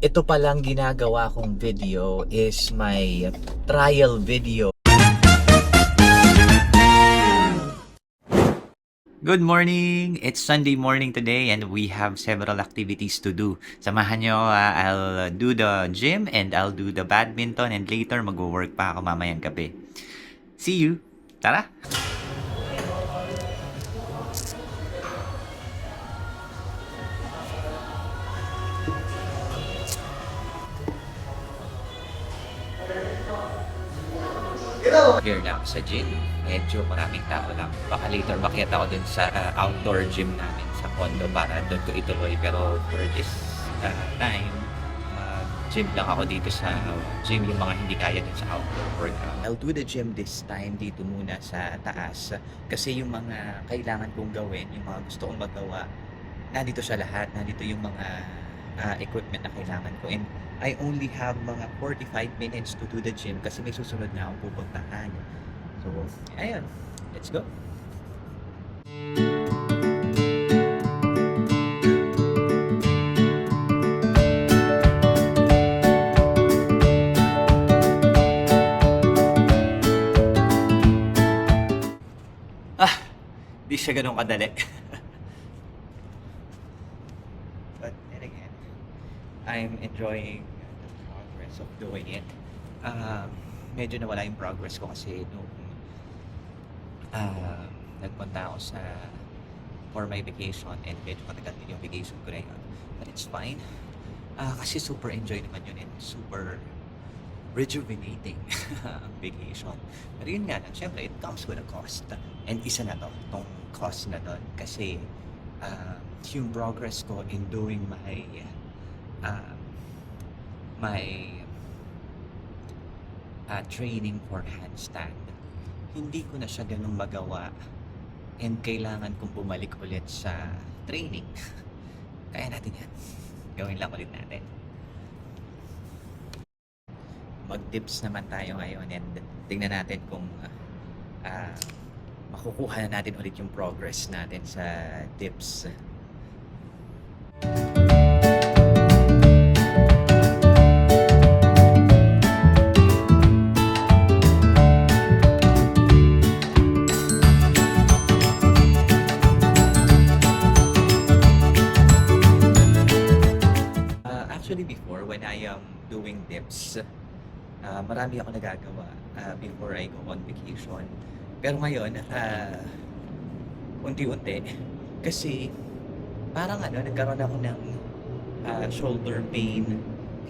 Ito palang ginagawa kong video is my trial video. Good morning! It's Sunday morning today and we have several activities to do. Samahan nyo, I'll do the gym and I'll do the badminton and later mag-work pa ako mamayang gabi. See you! Tara! Here na ako sa gym. Medyo maraming tao lang. Baka later makita ko dun sa outdoor gym namin sa condo para doon ko ituloy. Pero for this time, gym lang ako dito sa gym yung mga hindi kaya dun sa outdoor workout. I'll do the gym this time dito muna sa taas kasi yung mga kailangan kong gawin, yung mga gusto kong magawa, nandito siya lahat. Nandito yung mga equipment na kailangan ko. And I only have mga 45 minutes to do the gym kasi may susunod na akong pupuntahan. So, ayun. Let's go. Di siya ganun kadali. But then again, I'm enjoying the progress of doing it. Medyo nawala yung progress ko kasi nung nagpunta ako for my vacation and medyo matagal din yung vacation ko na yun. But it's fine. Kasi super enjoy naman yun and super rejuvenating ang vacation. Pero yun nga lang, syempre, it comes with a cost. And isa na to, tong cost na doon. Kasi yung progress ko in doing my training for handstand, hindi ko na siya ganun magawa and kailangan kong bumalik ulit sa training. Kaya natin yan. Gawin lang ulit natin. Mag-dips naman tayo ngayon and tingnan natin kung makukuha na natin ulit yung progress natin sa dips. Actually before, when I am doing dips, marami ako nagagawa before I go on vacation. Pero ngayon, unti-unti. Kasi parang nagkaroon ako ng shoulder pain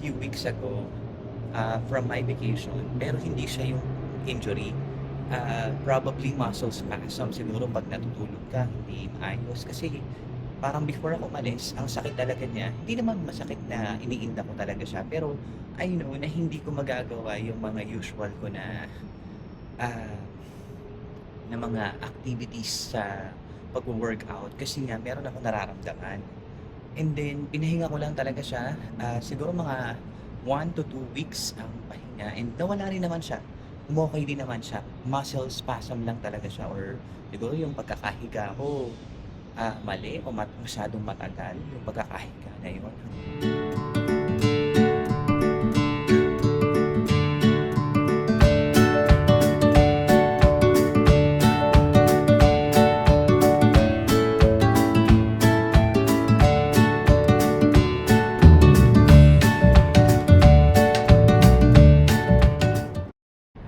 few weeks ago from my vacation. Pero hindi siya yung injury. Probably muscle spasm. Siguro pag natutulog ka, hindi maayos. Kasi parang before ako umalis, ang sakit talaga niya. Hindi naman masakit na iniinda ko talaga siya. Pero I know na hindi ko magagawa yung mga usual ko na mga activities sa pag-workout kasi nga meron ako nararamdaman. And then, pinahinga ko lang talaga siya. Siguro mga 1 to 2 weeks ang pahinga. And nawala rin naman siya. Okay din naman siya. Muscle spasm lang talaga siya. Or siguro yung pagkakahiga ko, mali o masyadong matagal yung pagkakahiga na yun.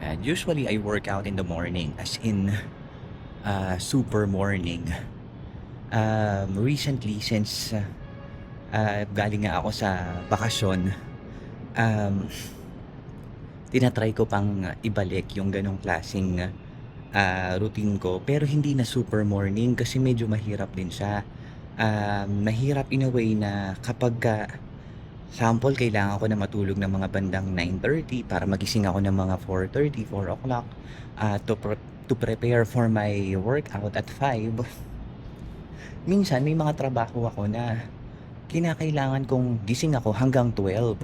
And usually I work out in the morning, as in super morning. Recently, since galing nga ako sa bakasyon, tinatry ko pang ibalik yung ganong klaseng routine ko. Pero hindi na super morning kasi medyo mahirap din siya. Mahirap in a way na kapag sample, kailangan ko na matulog ng mga bandang 9:30 para magising ako ng mga 4:30, 4 o'clock to prepare for my workout at 5. Minsan may mga trabaho ako na kinakailangan kong gising ako hanggang 12,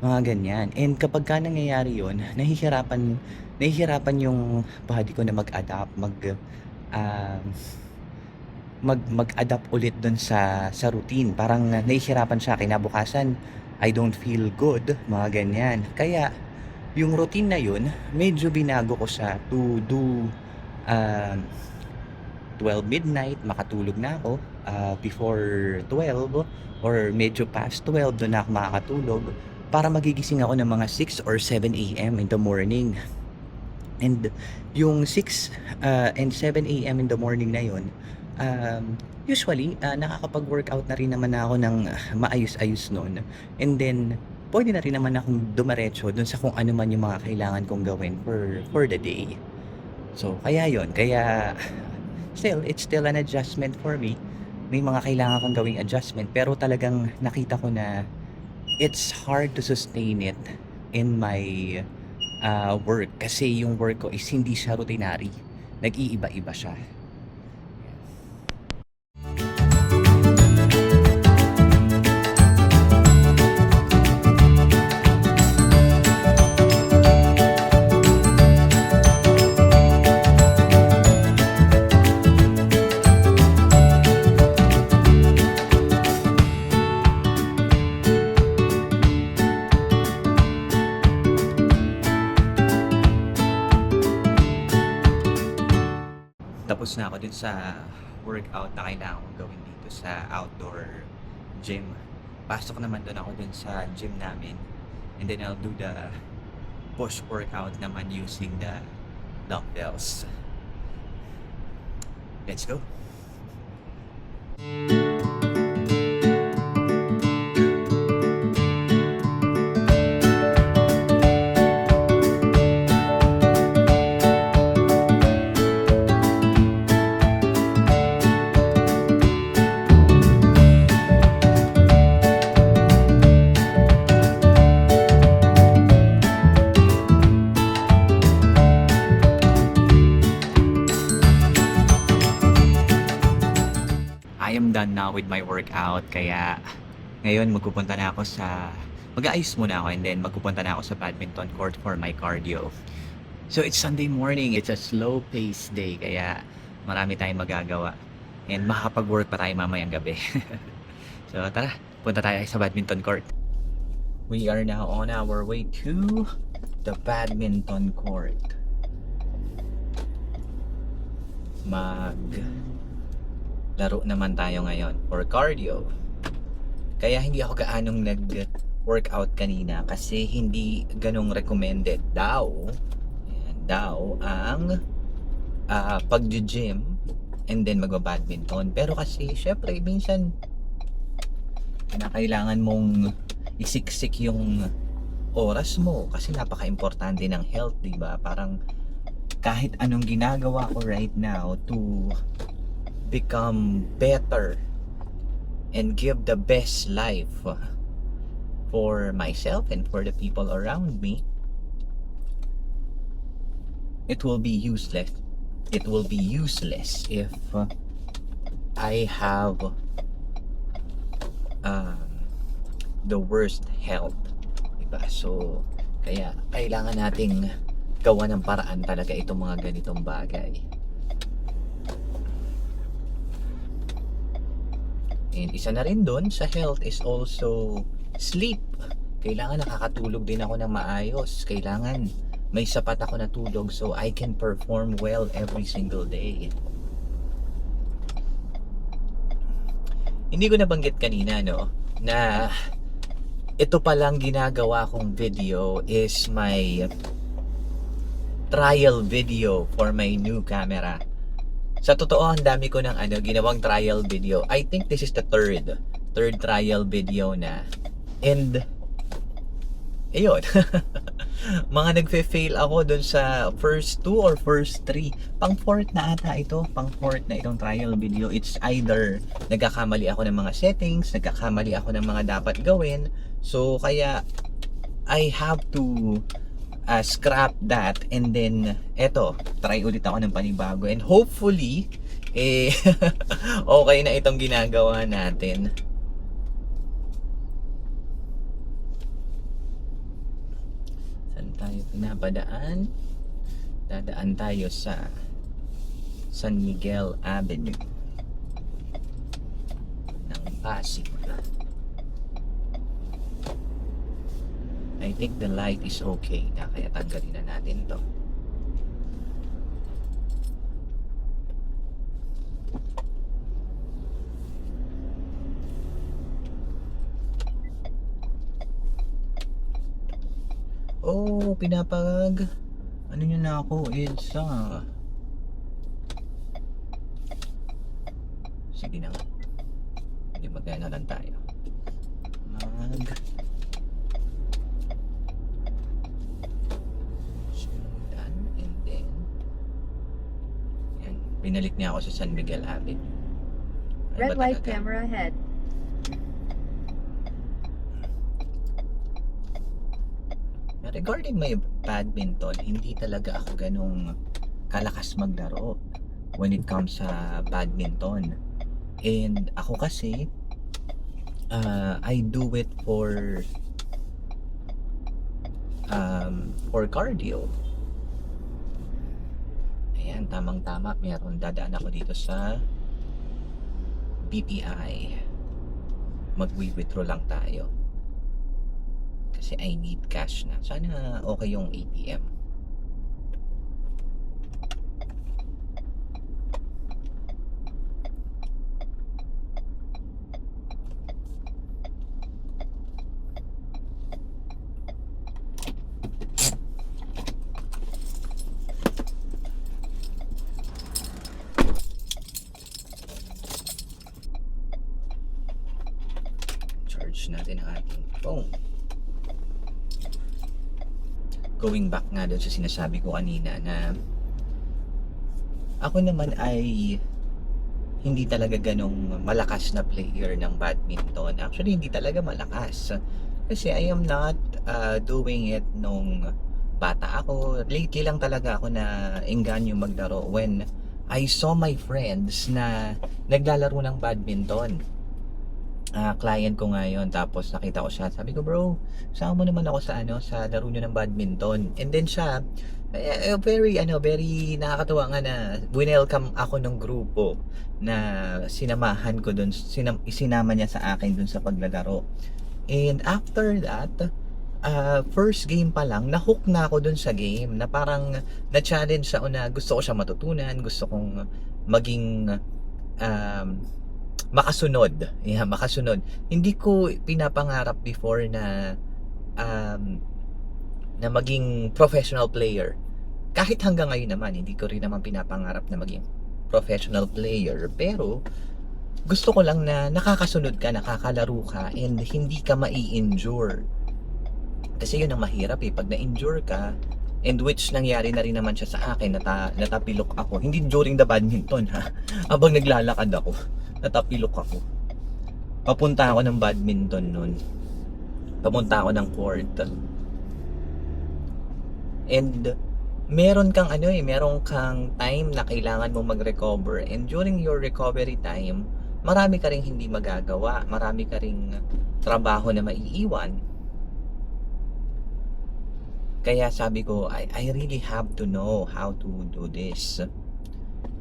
mga ganyan. And kapagka nangyayari yun, nahihirapan yung body ko na mag-adapt, mag-adapt ulit dun sa routine. Parang nahihirapan siya kinabukasan. I don't feel good, mga ganyan. Kaya yung routine na yun, medyo binago ko siya to do um, 12 midnight, makatulog na ako. Before 12 or medyo past 12 doon na ako makakatulog para magigising ako ng mga 6 or 7 a.m. in the morning. And yung 6 and 7 a.m. in the morning na yun, usually, nakakapag-workout na rin naman ako ng maayos-ayos noon. And then, pwede na rin naman akong dumiretso dun sa kung ano man yung mga kailangan kong gawin for the day. So, kaya yon. Kaya, it's still an adjustment for me. May mga kailangan kong gawing adjustment. Pero talagang nakita ko na it's hard to sustain it in my work. Kasi yung work ko is hindi siya routinary. Nag-iiba-iba siya. Tapos na ako dun sa workout na kailangan kong gawin dito sa outdoor gym. Pasok naman dun ako dun sa gym namin. And then I'll do the push workout naman using the dumbbells. Let's go! I am done now with my workout, kaya ngayon magpupunta na ako mag-aayos muna ako and then magpupunta na ako sa badminton court for my cardio. So it's Sunday morning, it's a slow paced day, kaya marami tayong magagawa and makakapag-work pa tayo mamayang gabi. So tara, punta tayo sa badminton court. We are now on our way to the badminton court. Laro naman tayo ngayon for cardio. Kaya hindi ako gaanong nag-workout kanina kasi hindi ganong recommended daw. Ayan, daw ang pag-gym and then magba-badminton. Pero kasi syempre minsan kailangan mong isiksik yung oras mo kasi napaka-importante ng health, diba? Parang kahit anong ginagawa ko right now to become better and give the best life for myself and for the people around me, it will be useless if I have the worst health, diba? So kaya kailangan nating gawa ng paraan talaga itong mga ganitong bagay. And isa na rin doon sa health is also sleep. Kailangan nakakatulog din ako ng maayos. Kailangan may sapat ako na tulog so I can perform well every single day. Hindi ko nabanggit kanina, no, na ito palang ginagawa kong video is my trial video for my new camera. Sa totoo, ang dami ko ng ginawang trial video. I think this is the third trial video na. And ayun. Mga nagfe-fail ako dun sa first 2 or first 3. Pang 4th na ata ito. Pang 4th na itong trial video. It's either nagkakamali ako ng mga settings, nagkakamali ako ng mga dapat gawin. So kaya I have to scrap that and then eto, try ulit ako ng panibago and hopefully okay na itong ginagawa natin. Saan tayo pinapadaan? Dadaan tayo sa San Miguel Avenue ng Pasig. I think the light is okay na, kaya tanggalin na natin to. Oh, pinapag ano nyo na ako, EDSA. Sige na nga. Hindi, magana lang tayo. Sundan, and then yan, binalik niya ako sa San Miguel Avenue. Ano Red ba light talaga? camera ahead. Regarding my badminton, hindi talaga ako ganong kalakas maglaro when it comes sa badminton. And ako kasi, I do it for cardio. Ayan, tamang-tama. Meron dadaan ako dito sa BPI. Mag-withdraw lang tayo. Kasi I need cash na. Sana okay yung ATM. Charge natin ang ating phone. Going back nga doon sa sinasabi ko kanina na ako naman ay hindi talaga ganong malakas na player ng badminton. Actually, hindi talaga malakas. Kasi I am not doing it nung bata ako. Lately lang talaga ako na engganyo maglaro when I saw my friends na naglalaro ng badminton. Client ko ngayon, tapos nakita ko siya, sabi ko, bro, sama mo naman ako sa sa laro nyo ng badminton. And then siya very nakakatuwa nga na welcome ako ng grupo na sinamahan ko doon, isinama niya sa akin doon sa paglalaro. And after that, first game pa lang, nahook na ako doon sa game, na parang na-challenge ako na gusto ko siya matutunan, gusto kong maging makasunod. Yeah, makasunod. Hindi ko pinapangarap before na na maging professional player. Kahit hanggang ngayon naman, hindi ko rin naman pinapangarap na maging professional player. Pero gusto ko lang na nakakasunod ka, nakakalaro ka, and hindi ka mai-injure. Kasi yun ang mahirap pag na-injure ka, and which nangyari na rin naman siya sa akin, natapilok ako. Hindi during the badminton ha, habang naglalakad ako, natapilok ako. Papunta ako ng badminton nun. Papunta ako ng court. And meron kang meron kang time na kailangan mo mag-recover, and during your recovery time, marami ka ring hindi magagawa, marami ka ring trabaho na maiiwan. Kaya sabi ko, I really have to know how to do this.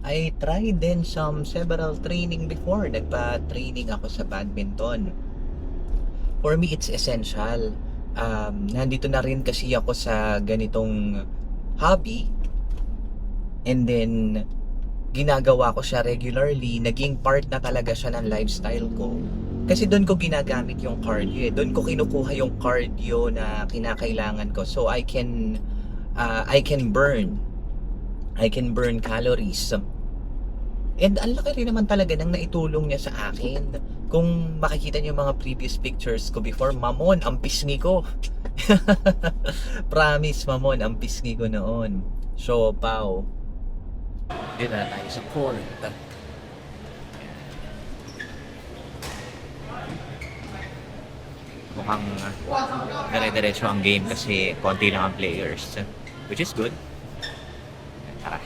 I tried then several training before. Nagpa-training ako sa badminton. For me, it's essential. Nandito na rin kasi ako sa ganitong hobby. And then, ginagawa ko siya regularly. Naging part na talaga siya ng lifestyle ko. Kasi doon ko ginagamit yung cardio eh. Doon ko kinukuha yung cardio na kinakailangan ko. So I can burn calories. And ang laki rin naman talaga nang naitulong niya sa akin. Kung makikita niyo yung mga previous pictures ko before, mamon, ang pisngi ko. Promise, mamon, ang pisngi ko noon. So, pao. Dito na tayo sa court. Mukhang dire-diretso ang game kasi konti lang ang players, which is good. Tara.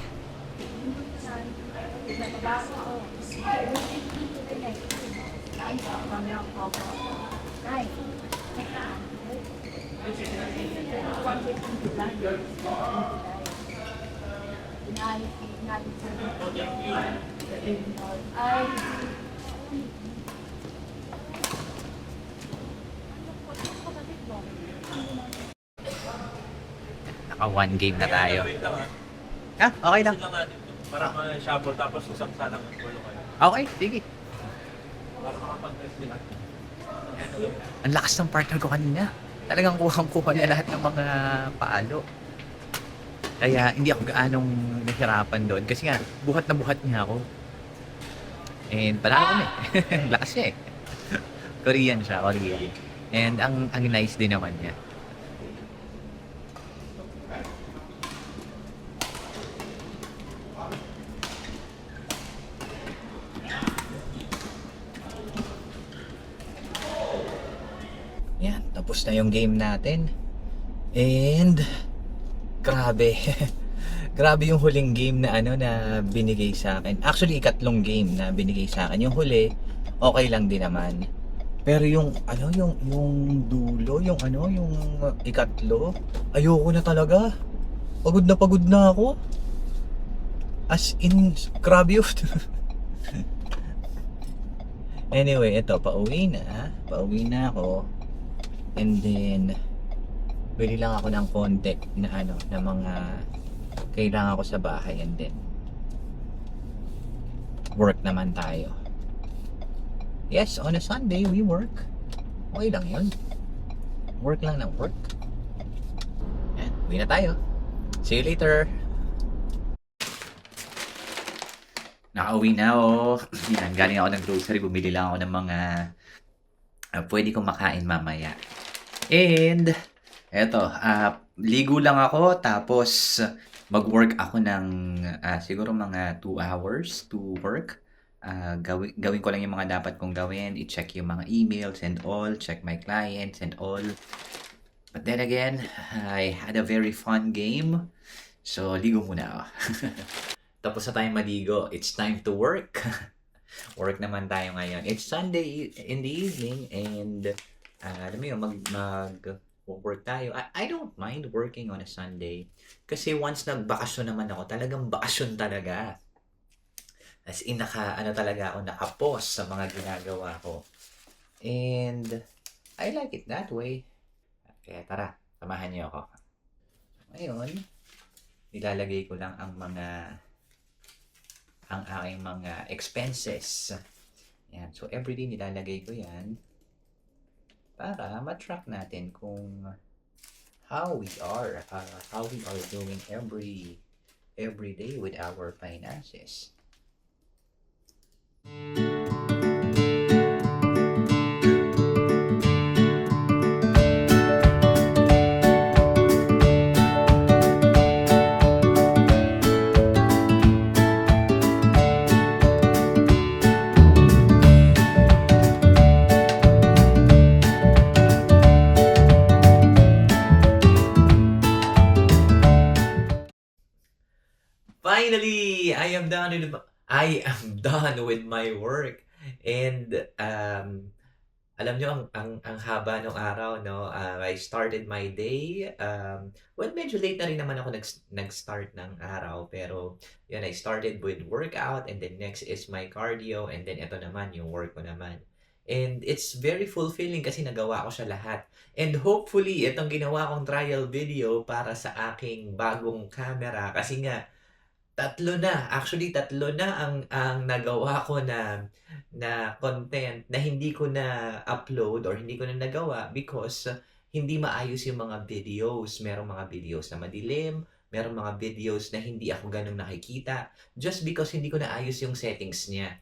Naka one game na tayo. Wait lang ah. Ah, okay lang. Wait lang natin. Para ma-shuffle tapos usap sana ng gulo kayo. Okay, sige. Para makapag-test sila. Ang lakas ng partner ko kanina. Talagang kuhang-kuha niya lahat ng mga paalo. Kaya hindi ako gaanong nahirapan doon. Kasi nga, buhat na buhat niya ako. And panalo kami. Lakas niya eh. Korean siya, Korean. And ang nice din naman niya. Yan, tapos na yung game natin. And grabe. Grabe yung huling game na na binigay sa akin. Actually, ikatlong game na binigay sa akin. Yung huli, okay lang din naman. Pero yung yung dulo, yung yung ikatlo, ayoko na talaga. Pagod na ako. As in, grabe yun. Anyway, ito, pauwi na ako. And then bili lang ako ng konti na na mga kailangan ko sa bahay, and then work naman tayo. Yes, on a Sunday we work. Okay lang yun. Work lang ng work. Yan, uwi na tayo. See you later. Nakauwi na ako. Yan, galing ako ng grocery. Bumili lang ako ng mga pwede kong makain mamaya. And eto, ligo lang ako, tapos mag-work ako ng siguro mga 2 hours to work. Gawin ko lang yung mga dapat kong gawin, i-check yung mga emails and all, check my clients and all. But then again, I had a very fun game. So, ligo muna ako. Tapos na tayong maligo. It's time to work. Work naman tayo ngayon. It's Sunday in the evening, and alam mo yun, work tayo. I don't mind working on a Sunday. Kasi once nagbakasyon naman ako, talagang bakasyon talaga. As in, talaga ako, nakapos sa mga ginagawa ko. And I like it that way. Kaya tara, samahan niyo ako. Ngayon, nilalagay ko lang ang aking mga expenses. Yan. So, everyday nilalagay ko yan para ma-track natin kung how we are doing every day with our finances. Finally, I am done with my work. And alam nyo, ang haba ng araw, no? I started my day. Well, medyo late na rin naman ako nag-start ng araw. Pero, yun, I started with workout. And then next is my cardio. And then ito naman, yung work ko naman. And it's very fulfilling kasi nagawa ko siya lahat. And hopefully, itong ginawa kong trial video para sa aking bagong camera. Kasi nga, tatlo na ang nagawa ko na content na hindi ko na upload or hindi ko na nagawa because hindi maayos yung mga videos. Merong mga videos na madilim, merong mga videos na hindi ako ganun nakikita just because hindi ko na ayos yung settings niya.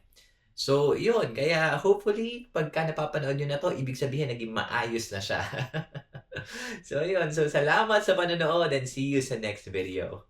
So, yun. Kaya hopefully, pagka napapanood nyo na to, ibig sabihin naging maayos na siya. So, yun. So, salamat sa panonood and see you sa next video.